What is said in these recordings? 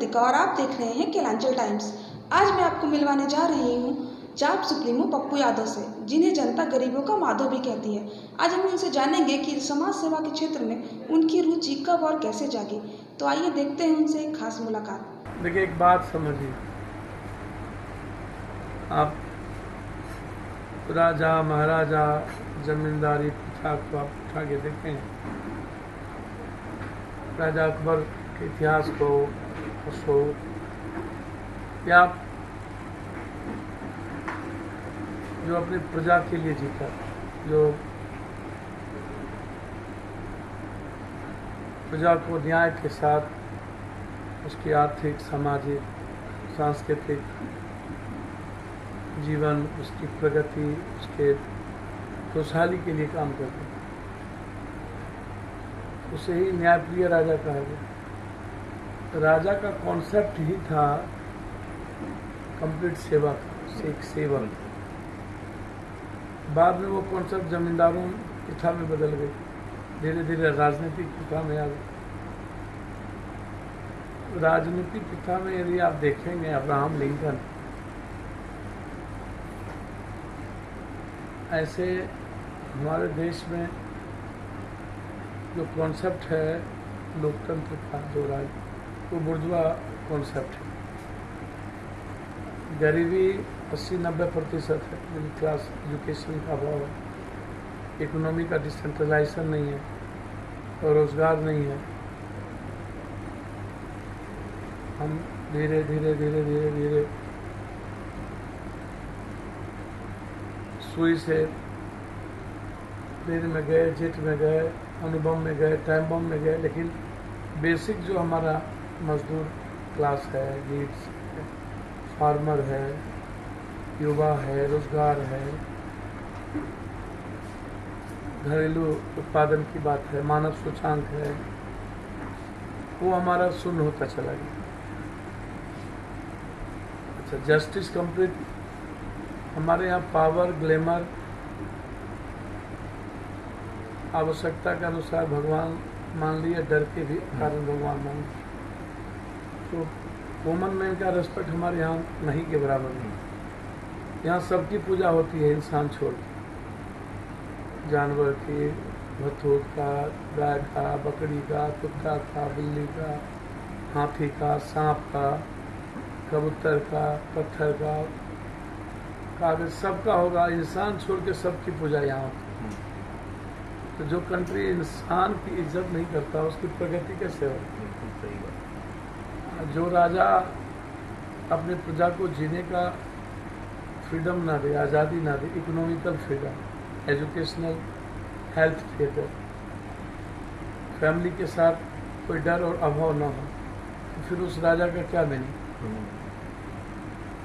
कृतिका और आप देख रहे हैं केलांचल टाइम्स। आज मैं आपको मिलवाने जा रही हूँ जाप सुप्रीमो पप्पू यादव से, जिन्हें जनता गरीबों का माधव भी कहती है। आज हम उनसे जानेंगे कि समाज सेवा के क्षेत्र में उनकी रुचि कब और कैसे जागी। तो आइए देखते हैं उनसे एक खास मुलाकात। देखिए, एक बात समझिए, आप राजा महाराजा जमींदारी प्रथा को आप उठा के देखें, राजा अकबर के इतिहास को या जो अपनी प्रजा के लिए जीता, जो प्रजा को न्याय के साथ उसकी आर्थिक, सामाजिक, सांस्कृतिक जीवन, उसकी प्रगति, उसके खुशहाली के लिए काम करते, उसे ही न्यायप्रिय राजा कहा गया। राजा का कॉन्सेप्ट ही था कंप्लीट सेवा का, एक सेवक। बाद में वो कॉन्सेप्ट जमींदारों प्रथा में बदल गई, धीरे धीरे राजनीतिक प्रथा में आ गई। राजनीतिक प्रथा में यदि आप देखेंगे, अब्राहम लिंकन ऐसे हमारे देश में जो कॉन्सेप्ट है लोकतंत्र का, जो राज, वो बुर्जुआ कॉन्सेप्ट है। गरीबी 80-90% है, मिडिल क्लास एजुकेशन का अभाव है, इकोनॉमी का डिसेंट्रलाइजेशन नहीं है और रोजगार नहीं है। हम धीरे धीरे धीरे धीरे धीरे सुई से रेल में गए, जेट में गए, अणुबम में गए, टाइम बम में गए, लेकिन बेसिक जो हमारा मजदूर क्लास है, नीड्स है, फार्मर है, युवा है, रोजगार है, घरेलू उत्पादन की बात है, मानव सूचांक है, वो हमारा शून्य होता चला गया। अच्छा, जस्टिस कंप्लीट, हमारे यहाँ पावर, ग्लैमर, आवश्यकता के अनुसार भगवान मान लिया, डर के भी कारण भगवान मान लिया। तो कॉमन मैन का रेस्पेक्ट हमारे यहाँ नहीं के बराबर नहीं। यहाँ सबकी पूजा होती है, इंसान छोड़ के, जानवर की, भथोट का, गाय का, बकरी का, कुत्ता का, बिल्ली का, हाथी का, सांप का, कबूतर का, पत्थर का, कागज, सबका होगा। इंसान छोड़ के सबकी पूजा यहाँ होती है। तो जो कंट्री इंसान की इज्जत नहीं करता, उसकी प्रगति कैसे होगी? सही बात। जो राजा अपने प्रजा को जीने का फ्रीडम ना दे, आज़ादी ना दे, economical freedom, educational, health care, family के साथ कोई डर और अभाव ना हो, तो फिर उस राजा का क्या मीनिंग?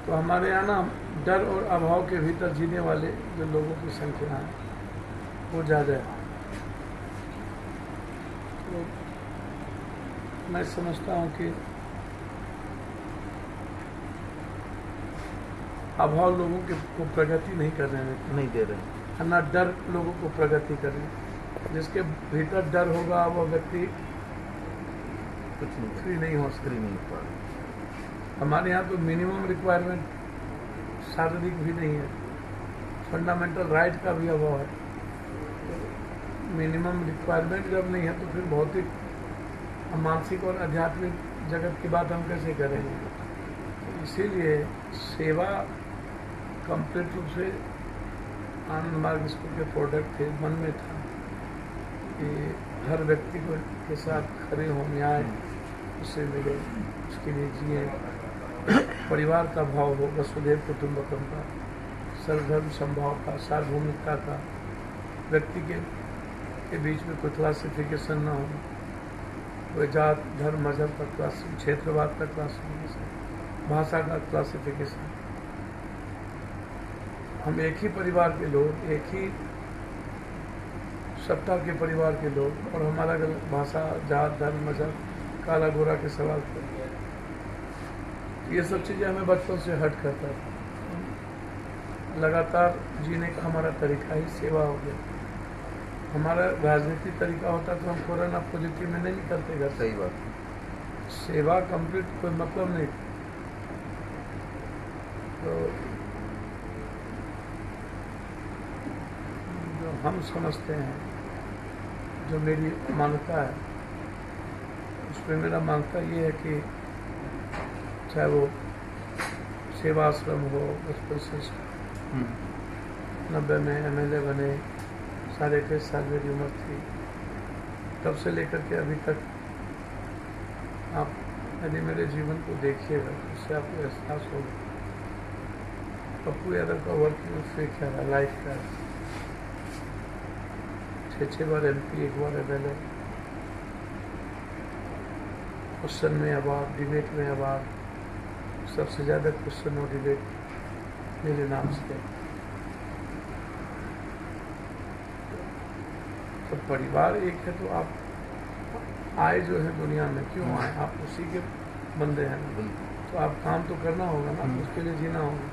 तो हमारे यहाँ ना डर और अभाव के भीतर जीने वाले जो लोगों की संख्या है वो ज़्यादा है। तो मैं समझता हूँ कि अभाव लोगों को प्रगति नहीं कर रहे हैं, नहीं दे रहे, ना डर लोगों को प्रगति कर रहे हैं। जिसके भीतर डर होगा वो व्यक्ति कुछ नहीं, फ्री नहीं हो सकता। नहीं हो पा। हमारे यहाँ तो मिनिमम रिक्वायरमेंट शारीरिक भी नहीं है, फंडामेंटल राइट का भी अभाव है। मिनिमम रिक्वायरमेंट जब नहीं है तो फिर भौतिक, मानसिक और आध्यात्मिक जगत की बात हम कैसे करेंगे? तो इसीलिए सेवा कंप्लीट रूप से आनंद मार्ग स्कूल के प्रोडक्ट थे। मन में था कि हर व्यक्ति को के साथ खड़े हो, न्याय उससे मिले, उसके लिए जिए, परिवार का भाव हो, वसुधैव कुटुंबकम का, सर्वधर्म संभाव का, सार्वभौमिकता का, व्यक्ति के बीच में कोई क्लासिफिकेशन ना हो, कोई जात, धर्म, मजहब का क्लास, क्षेत्रवाद का क्लासिफिकेशन, भाषा का क्लासिफिकेशन। हम एक ही परिवार के लोग, एक ही सत्ता के परिवार के लोग, और हमारा भाषा, जात, धर्म, मजहब, काला गोरा के सवाल पर, ये सब चीज़ें हमें बचपन से हट करता था। लगातार जीने का हमारा तरीका ही सेवा हो गया। हमारा राजनीतिक तरीका होता तो हम कोरोना पॉजिटिव में नहीं निकलते घर। सही बात। सेवा कंप्लीट कोई मतलब नहीं। तो जो हम समझते हैं, जो मेरी मान्यता है, उसमें मेरा मान्यता ये है कि चाहे वो सेवा आश्रम हो, बचपन से 90 में MLA बने, 21.5 साल मेरी उम्र थी, तब से लेकर के अभी तक आप यदि मेरे जीवन को देखिएगा तो उससे आपको एहसास होगा पप्पू यादव का वर्किंग से क्या है, लाइफ का 6 बार MP, 1 बार MLA, क्वेश्चन में अवार्ड, डिबेट में अवार्ड, सबसे ज़्यादा क्वेश्चन और डिबेट मेरे नाम से। तो परिवार एक है, तो आप आए जो है दुनिया में क्यों आए, आप उसी के बंदे हैं ना, तो आप काम तो करना होगा ना, तो उसके लिए जीना होगा।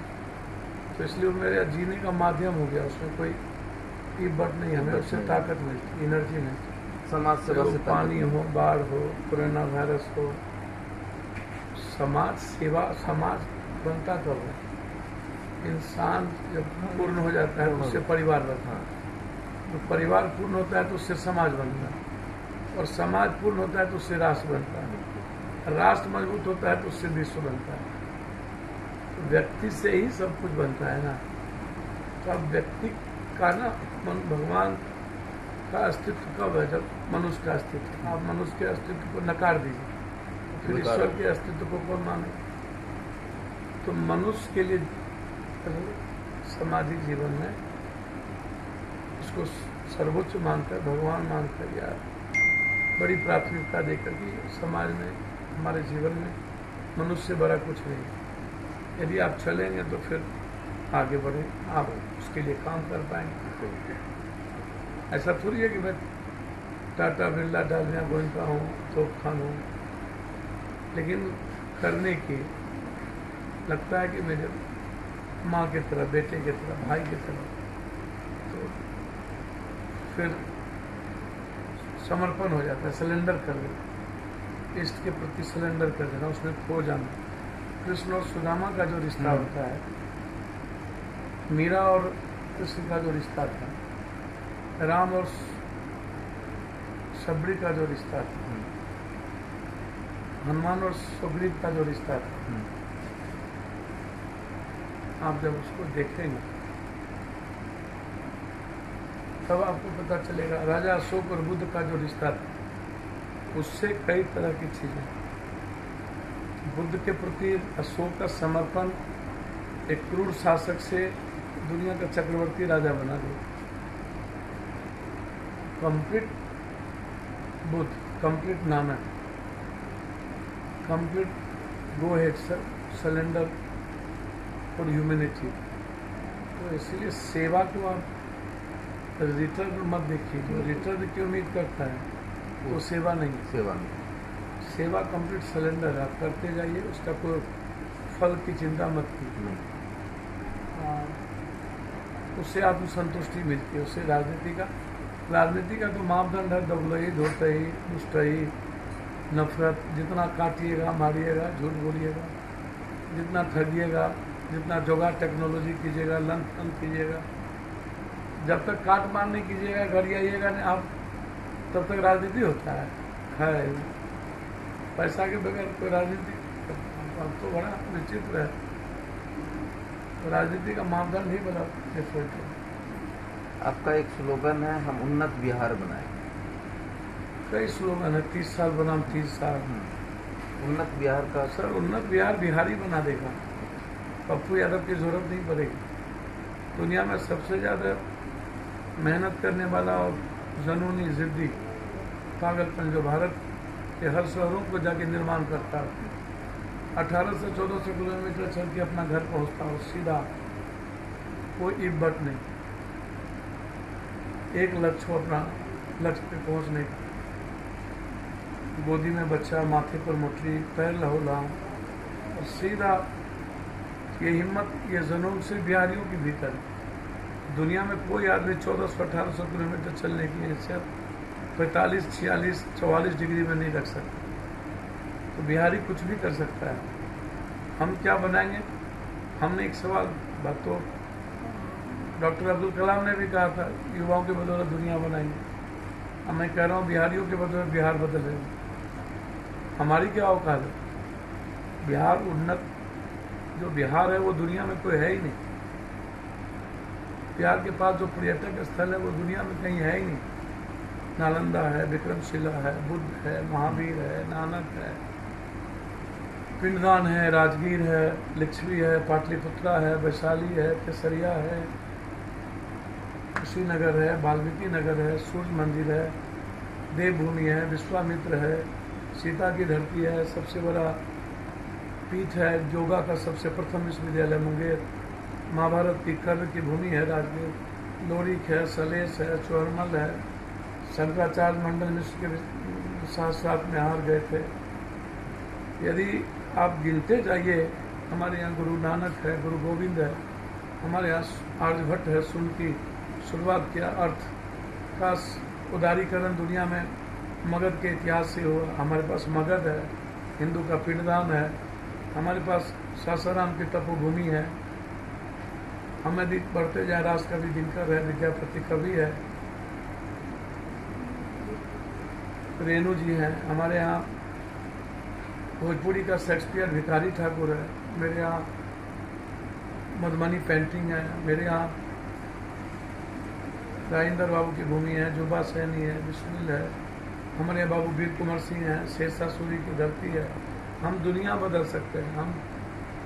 तो इसलिए वो मेरे जीने का माध्यम हो गया, उसमें कोई बट नहीं, हमें उससे ताकत मिलती, एनर्जी मिलती। समाज सेवा से पानी हो, बाढ़ हो, कोरोना वायरस हो, समाज सेवा, समाज बनता कब है? इंसान जब पूर्ण हो जाता है तो उससे परिवार बनता है, तो परिवार पूर्ण होता है तो उससे समाज बनता है, और समाज पूर्ण होता है तो उससे राष्ट्र बनता है, राष्ट्र मजबूत होता है तो उससे विश्व बनता है। तो व्यक्ति से ही सब कुछ बनता है ना। तो अब व्यक्ति का ना भगवान का अस्तित्व कब है? जब मनुष्य का अस्तित्व, आप मनुष्य के अस्तित्व को नकार दीजिए, तो फिर ईश्वर के अस्तित्व को कौन माने? तो मनुष्य के लिए सामाजिक जीवन में इसको सर्वोच्च मानकर, भगवान मानकर या बड़ी प्राथमिकता देकर कि समाज में, हमारे जीवन में मनुष्य से बड़ा कुछ नहीं है। यदि आप चलेंगे तो फिर आगे बढ़े, आप उसके लिए काम कर पाएंगे। ऐसा थोड़ी है कि मैं टाटा, बिरला, डालमिया, गोइंका हूँ, तोप खान हूँ, लेकिन करने की लगता है कि मेरे माँ की तरह, बेटे की तरह, भाई की तरह, तो फिर समर्पण हो जाता है, सिलेंडर कर देना, इष्ट के प्रति सिलेंडर कर देना, उसमें खो जाना। कृष्ण और सुदामा का जो रिश्ता होता है, मीरा और कृष्ण का जो रिश्ता था, राम और सबरी का जो रिश्ता था, हनुमान और सुग्रीव का जो रिश्ता था, आप जब उसको देखेंगे तब आपको पता चलेगा। राजा अशोक और बुद्ध का जो रिश्ता था, उससे कई तरह की चीजें, बुद्ध के प्रति अशोक का समर्पण एक क्रूर शासक से दुनिया का चक्रवर्ती राजा बना दिया। Complete Buddha, complete Nanak, complete go head, surrender for humanity. तो इसलिए सेवा को आप रिटर्न मत देखिए, जो रिटर्न की उम्मीद करता है वो सेवा नहीं। सेवा कंप्लीट सिलेंडर, आप करते जाइए, उसका कोई फल की चिंता मत कीजिए, उससे आपको संतुष्टि मिलती है। उससे राजनीति का तो मापदंड है दबलई, धोतई, दुष्टई, नफरत, जितना काटिएगा, मारिएगा, झूठ बोलिएगा, जितना ठगिएगा, जितना जोगा टेक्नोलॉजी कीजिएगा, लंच कीजिएगा, जब तक काट मार नहीं कीजिएगा, घर आइएगा नहीं आप, तब तक राजनीति होता है। पैसा के बगैर कोई राजनीति, अब तो बड़ा विचित्र है। तो राजनीति का मापदंड ही बड़ा डिफरेंट है। आपका एक स्लोगन है, हम उन्नत बिहार बनाए। कई स्लोगन है, 30 साल बनाम 30 साल। उन्नत बिहार का सर, उन्नत बिहार बिहारी बना देगा, पप्पू यादव की जरूरत नहीं पड़ेगी। दुनिया में सबसे ज़्यादा मेहनत करने वाला और जनूनी, जिद्दी, पागलपन जो भारत के हर शहरों को जाके निर्माण करता है, 1800 से 1400 किलोमीटर चल के अपना घर पहुंचता हो सीधा, कोई इब्बट नहीं, एक लक्ष्य हो अपना लक्ष्य पे पहुंचने का, गोदी में बच्चा, माथे पर मुठरी, पैर लहूला, और सीधा ये हिम्मत, ये जुनून सिर्फ बिहारियों के भीतर है। दुनिया में कोई आदमी 1400-1800 किलोमीटर चलने की हैसियत 45, 46, 44 डिग्री में नहीं रख सकता। तो बिहारी कुछ भी कर सकता है। हम क्या बनाएंगे? हमने एक सवाल बात तो डॉक्टर अब्दुल कलाम ने भी कहा था, युवाओं के बदौलत दुनिया बनाएंगे। अब मैं कह रहा हूँ बिहारियों के बदौलत बिहार बदलेगा। हमारी क्या औकात है? बिहार उन्नत जो बिहार है वो दुनिया में कोई है ही नहीं। बिहार के पास जो पर्यटक स्थल है वो दुनिया में कहीं है ही नहीं। नालंदा है, विक्रमशिला है, बुद्ध है, महावीर है, नानक है, पिंडदान है, राजगीर है, लिच्छवी है, पाटलिपुत्रा है, वैशाली है, केसरिया है, कुशीनगर है, वाल्मीकि नगर है, सूर्य मंदिर है, देवभूमि है, विश्वामित्र है, सीता की धरती है, सबसे बड़ा पीठ है, योगा का सबसे प्रथम विश्वविद्यालय मुंगेर, महाभारत की कर्ण की भूमि है राजगीर, लोरिक है, सलेश है, चौरमल है, शंकराचार्य मंडल मिश्र के साथ में हार गए थे। यदि आप गिनते जाइए, हमारे यहाँ गुरु नानक है, गुरु गोविंद है, हमारे यहाँ आर्यभट्ट है, सुन की शुरुआत किया, अर्थ का उदारीकरण दुनिया में मगध के इतिहास से हुआ। हमारे पास मगध है, हिंदू का पिंडदान है, हमारे पास सासाराम की तपोभूमि है, हम यदि बढ़ते जाए राज कवि दिनकर है, विद्यापति कवि है, रेणु जी हैं, हमारे यहाँ भोजपुरी का शेक्सपियर भिखारी ठाकुर है, मेरे यहाँ मधुबनी पेंटिंग है, मेरे यहाँ राजेंद्र बाबू की भूमि है, जुबा सैनी है, बिस्मिल है, हमारे यहाँ बाबू वीर कुंवर सिंह हैं, शेरशाह सूरी की धरती है। हम दुनिया बदल सकते हैं, हम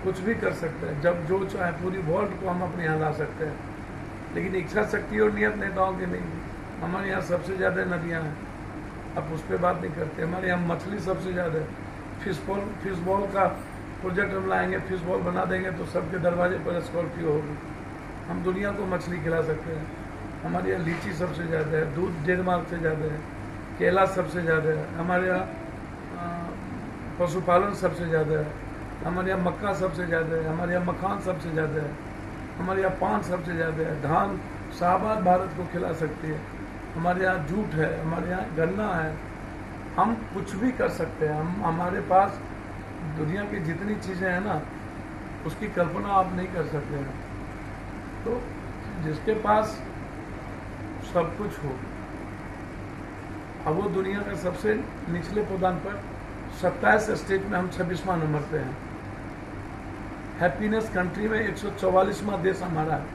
कुछ भी कर सकते हैं, जब जो चाहे पूरी वर्ल्ड को हम अपने यहाँ ला सकते हैं, लेकिन इच्छा शक्ति और नियत नेताओं की नहीं। हमारे यहाँ सबसे ज़्यादा नदियाँ हैं, अब उस पर बात नहीं करते। हमारे यहाँ मछली सबसे ज़्यादा है, फिश बॉल का प्रोजेक्ट हम लाएंगे, फिश बॉल बना देंगे तो सबके दरवाजे पर स्कॉर्पियो होगी। हम दुनिया को मछली खिला सकते हैं। हमारे यहाँ लीची सबसे ज़्यादा है, दूध डेनमार्क से ज़्यादा है, केला सबसे ज़्यादा है, हमारे यहाँ पशुपालन सबसे ज़्यादा है, हमारे यहाँ मक्का सबसे ज़्यादा है, हमारे यहाँ मखान सबसे ज़्यादा है, हमारे यहाँ पान सबसे ज़्यादा है, धान शाहबाद भारत को खिला सकती है, हमारे यहाँ जूट है, हमारे यहाँ गन्ना है। हम कुछ भी कर सकते हैं। हम हमारे पास दुनिया की जितनी चीज़ें हैं ना, उसकी कल्पना आप नहीं कर सकते हैं। तो जिसके पास सब कुछ हो, अब वो दुनिया का सबसे निचले पदान पर 27 स्टेट में हम 26वां नंबर पे हैं। हैप्पीनेस कंट्री में 144वां देश हमारा है।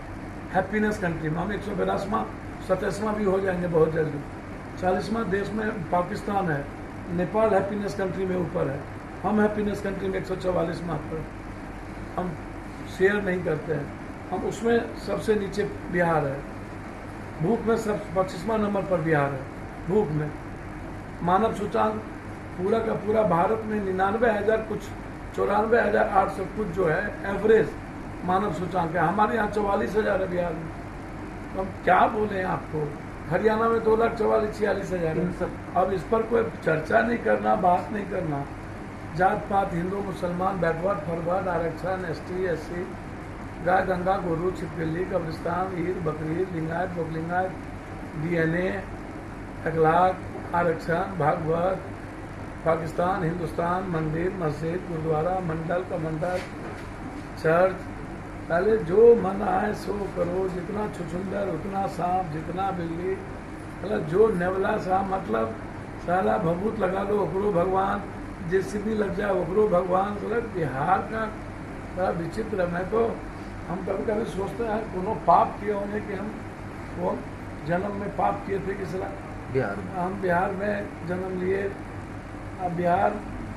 हैप्पीनेस कंट्री में हम 182वां 27वां भी हो जाएंगे बहुत जल्दी। 40वां देश में पाकिस्तान है, नेपाल हैप्पीनेस कंट्री में ऊपर है, हम हैप्पीनेस कंट्री में 144वां पर। हम शेयर नहीं करते हैं, हम उसमें सबसे नीचे बिहार है। भूख में सब 25वां नंबर पर बिहार है। भूख में मानव सूचांक पूरा का पूरा भारत में 99,000 कुछ 94,800 कुछ जो है एवरेज मानव सूचांक है। हमारे यहाँ 44,000 है बिहार में। तो हम क्या बोले आपको? हरियाणा में 2,44,46,000 है। अब इस पर कोई चर्चा नहीं करना, बात नहीं करना। जात पात, हिंदू मुसलमान, बैकवर्ड फॉरवर्ड, आरक्षण, ST SC, गाय गंगा गोरू छिपकली, कब्रिस्तान, ईद बकरीद, लिंगायत बोकलिंगायत, DNA, अखलाक, आरक्षण, भागवत, पाकिस्तान, हिंदुस्तान, मंदिर, मस्जिद, गुरुद्वारा, मंडल का मंडल, चर्च। पहले जो मन आए सो करो, जितना छुछुंदर उतना सांप, जितना बिल्ली, मतलब जो नेवला सा, मतलब साला भभूत लगा लो ओकरो भगवान, JCB लग जाए ओकरो भगवान। मतलब बिहार का बड़ा विचित्र है। मैं तो हम कभी कभी सोचते हैं कोनो पाप किए होंगे कि हम वो जन्म में पाप किए थे किस बिहार में। हम बिहार में जन्म लिए। अब बिहार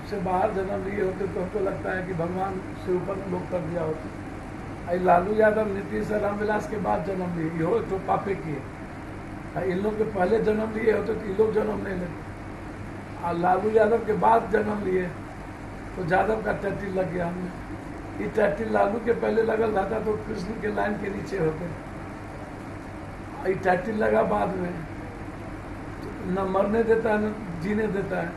से बाहर जन्म लिए होते तो हमको लगता है कि भगवान से ऊपर लोग कर दिया होता। लालू यादव, नीतीश, रामविलास के बाद जन्म लिए हो तो पापे किए। इन लोग के पहले जन्म लिए होते तो ये लोग जन्म नहीं लेते। और लालू यादव के बाद जन्म लिए तो यादव का टाइटिल लग गया हमें। ये टाइटिल लालू के पहले लगल रहता तो कृष्ण के लाइन के नीचे होते। ये टाइटिल लगा बाद में, तो न मरने देता है न जीने देता है।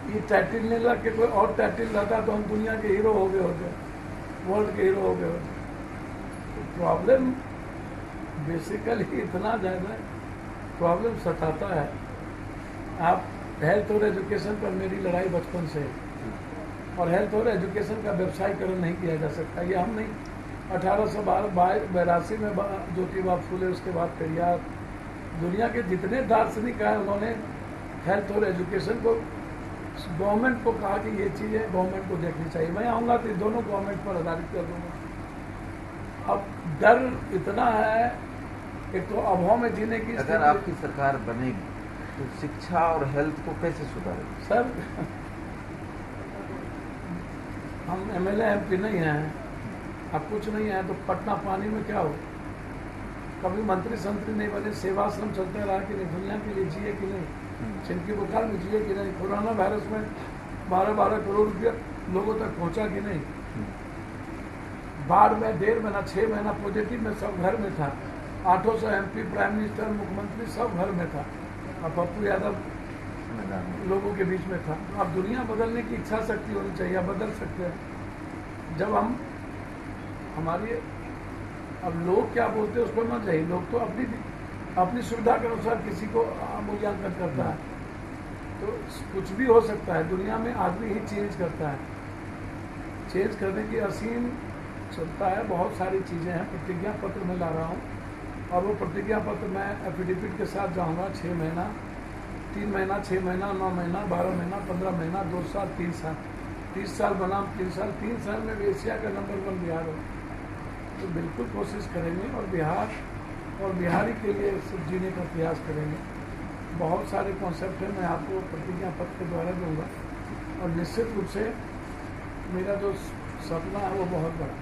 ये टाइटिल नहीं लग के कोई और टाइटिल रहता तो हम दुनिया के हीरो हो गए होते, वर्ल्ड के हीरो हो गए होते। तो प्रॉब्लम बेसिकली इतना ज़्यादा प्रॉब्लम सताता है। आप हेल्थ और एजुकेशन पर मेरी लड़ाई बचपन से है, और हेल्थ और एजुकेशन का व्यवसायीकरण नहीं किया जा सकता। ये हम नहीं, 1882 में ज्योतिबा फूले, उसके बाद पेरियार, दुनिया के जितने दार्शनिक हैं उन्होंने हेल्थ और एजुकेशन को गवर्नमेंट को कहा कि ये चीज़ें गवर्नमेंट को देखनी चाहिए। मैं आऊँगा तो दोनों गवर्नमेंट पर आधारित कर दूँगा। अब डर इतना है, एक तो अभाव में जीने की। अगर आपकी सरकार बनेगी तो शिक्षा और हेल्थ को कैसे सुधारेगी? सर, हम MLA MP नहीं हैं, अब कुछ नहीं है तो पटना पानी में क्या हो? कभी मंत्री संतरी नहीं बने, सेवाश्रम चलता रहा कि नहीं, दुनिया के लिए जिए कि नहीं, चिनकी बुखार में जिए कि नहीं, कोरोना वायरस में 12-12 करोड़ रुपया लोगों तक पहुंचा कि नहीं, बाढ़ में 1.5 महीना 6 महीना पॉजिटिव में सब घर में था, 800 MP प्राइम मिनिस्टर मुख्यमंत्री सब घर में था, अब पप्पू यादव लोगों के बीच में था। अब दुनिया बदलने की इच्छा शक्ति होनी चाहिए, आप बदल सकते हैं। जब हम हमारी अब लोग क्या बोलते हैं उस पर मत जाइए, लोग तो अपनी सुविधा के अनुसार किसी को मूल्यांकन करता है, तो कुछ भी हो सकता है। दुनिया में आदमी ही चेंज करता है, चेंज करने की असीम क्षमता है। बहुत सारी चीज़ें हैं, प्रतिज्ञा पत्र में ला रहा हूँ, और वो प्रतिज्ञा पत्र मैं एफिडेविट के साथ जाऊँगा। 6 महीना, 3 महीना, 6 महीना, 9 महीना, 12 महीना, 15 महीना, 2 साल, 3 साल, 30 साल बनाम 3 साल, 3 साल में एशिया का नंबर 1 बिहार हो, तो बिल्कुल कोशिश करेंगे और बिहार और बिहारी के लिए सब जीने का प्रयास करेंगे। बहुत सारे कॉन्सेप्ट हैं, मैं आपको प्रतिज्ञा पत्र के द्वारा दूंगा, और निश्चित रूप से मेरा जो सपना है वो बहुत बड़ा